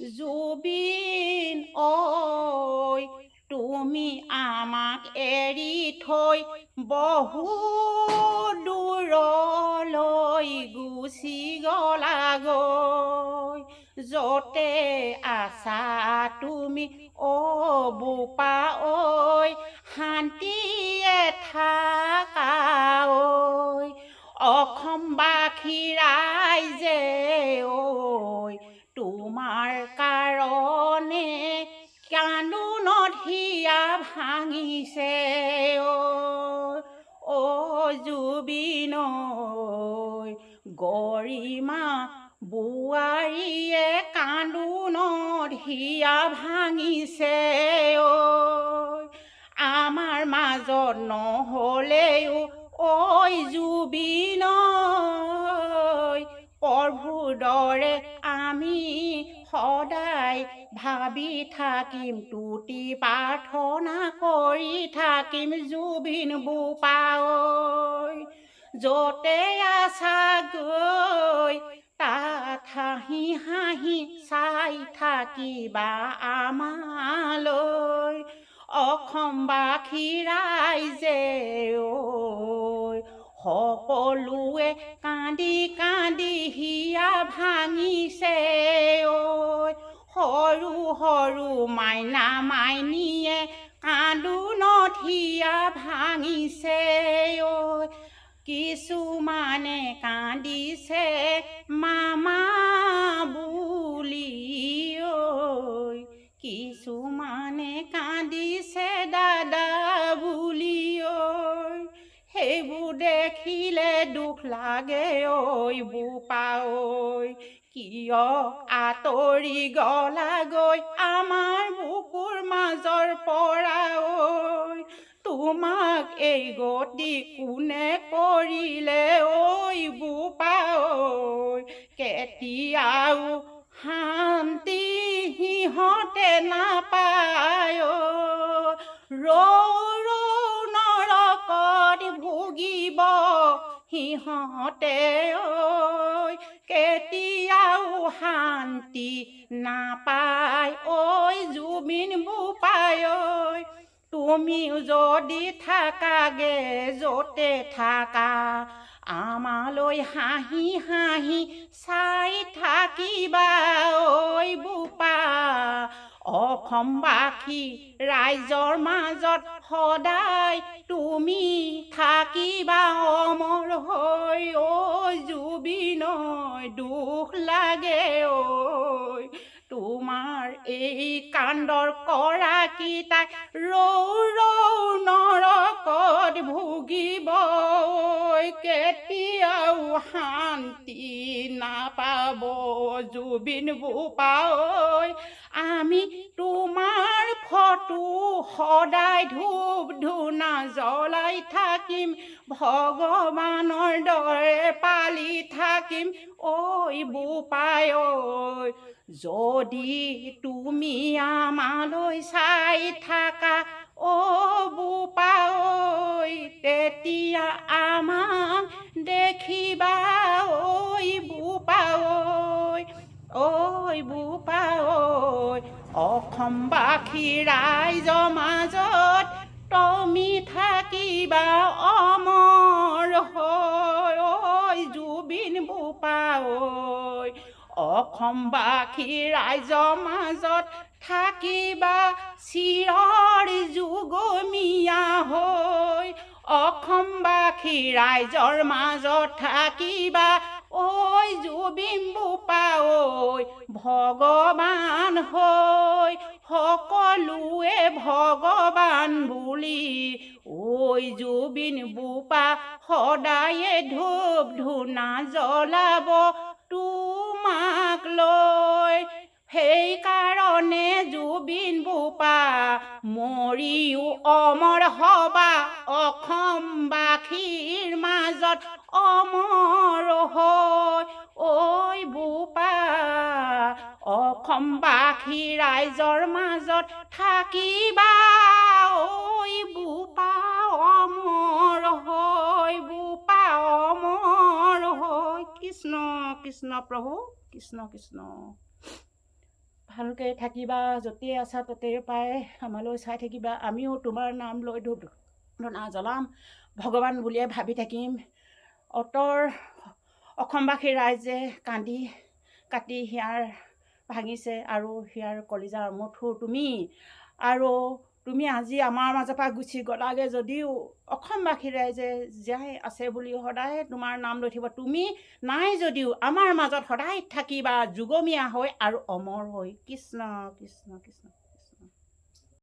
জুবিন ঐ তুমি আমাক এৰি থৈ বহু দূৰলৈ গুচি গলাগৈ যতে আছা তুমি বোপা ঐ শান্তিয়ে থাকা ঐ অসমবাসী ৰাইজে ঐ তোমাৰ কাৰণে কান্দোনত হিয়া ভাঙিছে ঐ জুবিন ঐ গৰিমা বোৱাৰীয়ে কান্দোনত হিয়া ভাঙিছে ঐ আমাৰ মাজত নহ'লেও ঐ জুবিন প্ৰভুৰ দৰে আমি সদায় ভাবি থাকিম তুতি প্ৰাৰ্থনা কৰি থাকিম জুবিন বোপা ঐ যতে আছা গৈ তাত হাঁহি হাঁহি চাই থাকিবা আমালৈ অসমবাসী ৰাইজে ঐ সকলোৱে কান্দি কান্দি হিয়া ভাঙিছে ঐ সৰু সৰু মাইনা মাইনীয়ে কান্দোনত হিয়া ভাঙিছে ঐ কিছুমানে কান্দিছে মামা বুলি ঐ কিছুমানে কান্দিছে দাদা বুলি ঐ সেইবোৰ দেখিলে দুখ লাগে ঐ বোপা ঐ কিয় আঁতৰি গলাগৈ আমাৰ বুকুৰ মাজৰ পৰা ঐ তোমাক এই গতি কোনে কৰিলে ঐ বোপা ঐ কেতিয়াও শান্তি সিহঁতে নাপায় ৰৌ ৰৌ নৰকত ভুগিব সিহঁতে ঐ কেতিয়াও শান্তি নাপায় ঐ জুবিন বোপাই ঐ তুমিও যদি থাকাগে যতে থাকা আমালৈ হাঁহি হাঁহি চাই থাকিবা ঐ বোপা অসমবাসী ৰাইজৰ মাজত সদায় তুমি থাকিবা অমৰ হৈ ঐ জুবিন দুখ লাগে ঐ তোমাৰ এই কাণ্ডৰ কৰাকেইটাই ৰৌ ৰৌ নৰকত ভুগিব কেতিয়াও শান্তি নাপাব জুবিন বোপা আমি তোমাৰ ফটো সদায় ধূপ ধূনা জ্বলাই থাকিম ভগৱানৰ দৰে পালি থাকিম ঐ বোপাই ঐ যদি তুমি আমালৈ চাই থাকা বোপা ঐ তেতিয়া আমাক দেখিবা ঐ বোপা ঐ বোপা ঐ অসমবাসী ৰাইজৰ মাজত তুমি থাকিবা অমৰ হৈ ঐ জুবিন বোপা ঐ অসমবাসী ৰাইজৰ মাজত থাকিবা চিৰৰ যুগমীয়া হৈ অসমবাসী ৰাইজৰ মাজত থাকিবা ঐ জুবিন বোপা ঐ ভগৱান হৈ সকলোৱে ভগৱান বুলি ঐ জুবিন বোপা সদায়ে ধূপ ধূনা জ্বলাব তোমাক লৈ সেইকাৰণে জুবিন বোপা মৰিও অমৰ হবা অসমবাসীৰ মাজত অমৰ হৈ ঐ বোপা অসমবাসী ৰাইজৰ মাজত থাকিবা ঐ বোপা অমৰ হৈ বোপা অমৰ হৈ কৃষ্ণ কৃষ্ণ প্ৰভু কৃষ্ণ কৃষ্ণ। ভালকৈ থাকিবা, য'তেই আছা ত'তেই পাই আমালৈ চাই থাকিবা। আমিও তোমাৰ নাম লৈ ধূপ ধূনা জ্বলাম, ভগৱান বুলিয়ে ভাবি থাকিম। অসমবাসী ৰাইজে কান্দি কাটি হিয়াৰ ভাঙিছে আৰু হিয়াৰ কলিজাৰ মঠুৰ তুমি। আৰু তুমি আজি আমাৰ মাজৰ পৰা গুচি গ'লাগে যদিও অসমবাসী ৰাইজে জীয়াই আছে বুলি সদায় তোমাৰ নাম লৈ থাকিব। তুমি নাই যদিও আমাৰ মাজত সদায় থাকিবা যুগমীয়া হৈ আৰু অমৰ হৈ। কৃষ্ণ কৃষ্ণ কৃষ্ণ।